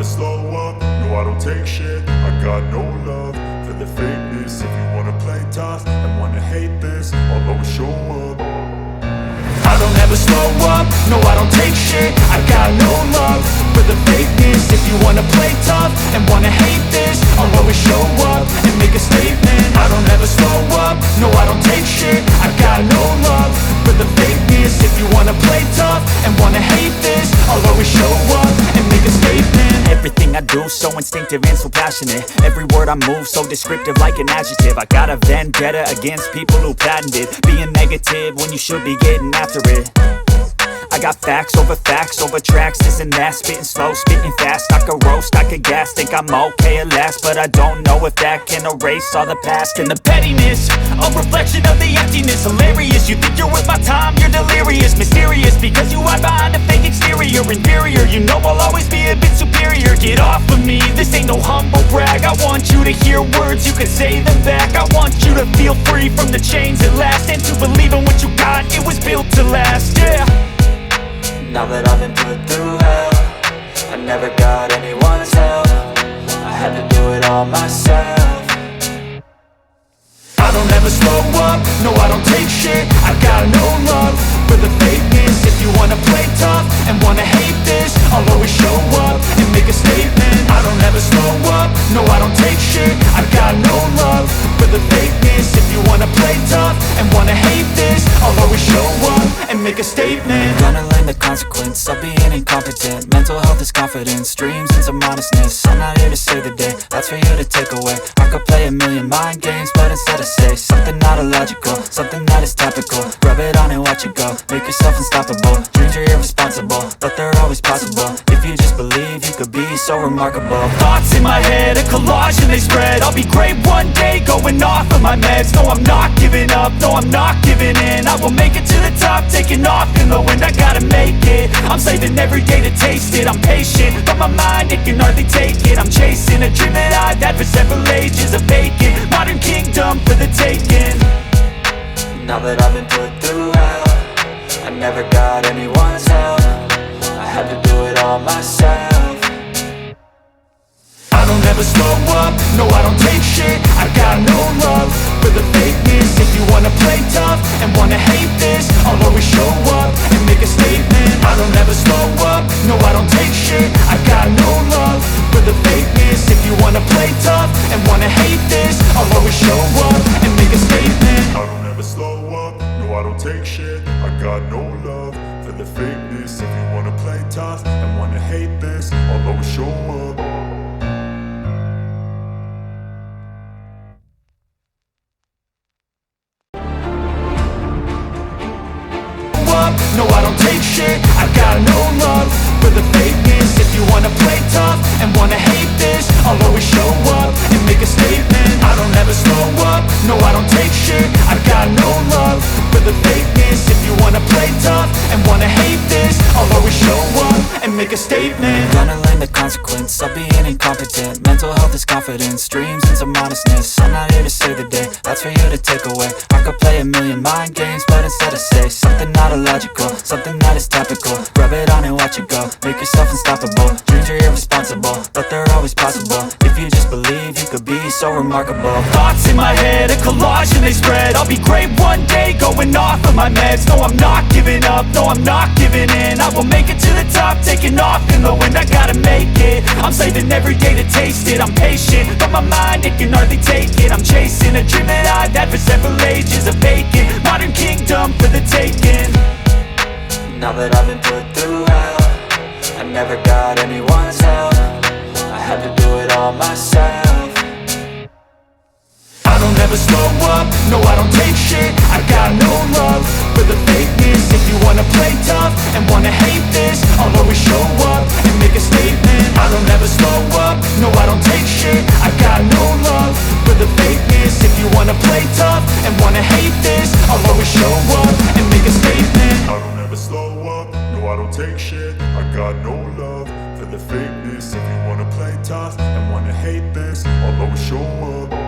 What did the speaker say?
slow up, no I don't take shit. I got no love for the fakeness. If you wanna play tough and wanna hate this, I'll always show up. I don't ever slow up, no I don't take shit. I got no love for the fakeness. If you wanna play tough and wanna hate this, I'll always show up and make a statement. I don't ever slow up, no I don't take shit. I got no love for the fakeness. If you wanna play tough and wanna hate this, I'll always show up and make a statement. Everything I do so instinctive and so passionate. Every word I move so descriptive like an adjective. I got a vendetta against people who patented being negative when you should be getting after it. I got facts over tracks, this and that. Spitting slow, spitting fast, I could roast, I could gas. Think I'm okay at last, but I don't know if that can erase all the past. And the pettiness, a reflection of the emptiness. Hilarious, you think you're worth my time, you're delirious. Mysterious, because you hide behind a fake exterior. Inferior, you know I'll always be a bit superior. Get off of me, this ain't no humble brag. I want you to hear words, you can say them back. I want you to feel free from the chains at last, and to believe in what you got, it was built to last, yeah. Now that I've been put through hell, I never got anyone's help. I had to do it all myself. I don't ever slow up, no I don't take shit. I got no love for the fakeness. If you wanna play tough and wanna hate this, I'll always show up and make a statement. I don't ever slow up, no I don't take shit. I got no love for the fakeness. If you wanna play tough and wanna hate this, I'll always show up and make a statement. Gonna learn the consequence of being incompetent. Mental health is confidence, dreams and some honestness. I'm not here to save the day, that's for you to take away. I could play a million mind games, but instead I say something not illogical, something that is topical. Rub it on and watch it go, make yourself unstoppable. Dreams are irresponsible, but they're always possible. If you just believe, you could be so remarkable. Thoughts in my head, a collage and they spread. I'll be great one day, going off of my meds. No, I'm not giving up, no, I'm not giving in. I will make it to the top, taking off in the wind. I gotta make it, I'm saving every day to taste it. I'm patient, but my mind, it can hardly take it. I'm chasing a dream that I've had for several ages. A vacant, modern kingdom for the taking. Now that I've been put through hell, I never got anyone's help. I had to do it all myself. I don't ever slow up, no I don't take shit. I got no love for the fakeness. If you wanna play tough and wanna hate this, I'll always show up and make a statement. I don't ever slow up, no I don't take shit. I got no love for the fakeness. If you wanna play tough and wanna hate this, I'll always show up and make a statement. I don't ever slow up, no I don't take shit. I got no love for the fakeness. If you wanna play tough and wanna hate this, I'll always show up. No, I don't take shit. I got no love for the fakeness. If you wanna play tough and wanna hate this, I'll always show up and make a statement. I don't ever slow up, no I don't take shit. I got no love for the fakeness. If you wanna play tough and wanna hate this, I'll always show up and make a statement. Gonna learn the consequence of being incompetent. Mental health is confidence, dreams and some honestness. I'm not here to save the day, that's for you to take away. I could play a million mind games, but instead I say something not illogical, something that is topical. Rub it on and watch it go, make yourself unstoppable. Dreams are irresponsible, but they're always possible. If you just believe, you could be so remarkable. Thoughts in my head, a collage and they spread. I'll be great one day, going off of my meds. No, I'm not giving up, no, I'm not giving in. I will make it to the top, taking off in the wind. I gotta make it, I'm saving every day to taste it. I'm patient, but my mind, it can hardly take it. I'm chasing a dream that I've had for several ages. A vacant, modern kingdom for the taking. Now that I've been put through hell, I never got anyone's help. I had to do it all myself. I don't ever slow up, no I don't take shit. I got no love for the fakeness. If you wanna play tough and wanna hate this, I'll always show up and make a statement. I don't ever slow up, no I don't take shit. I got no love for the fakeness. If you wanna play tough and wanna hate this, I'll always show up and make a statement. I don't ever slow up, no I don't take shit. I got no love for the fakeness. If you wanna play tough and wanna hate this, I'll always show up.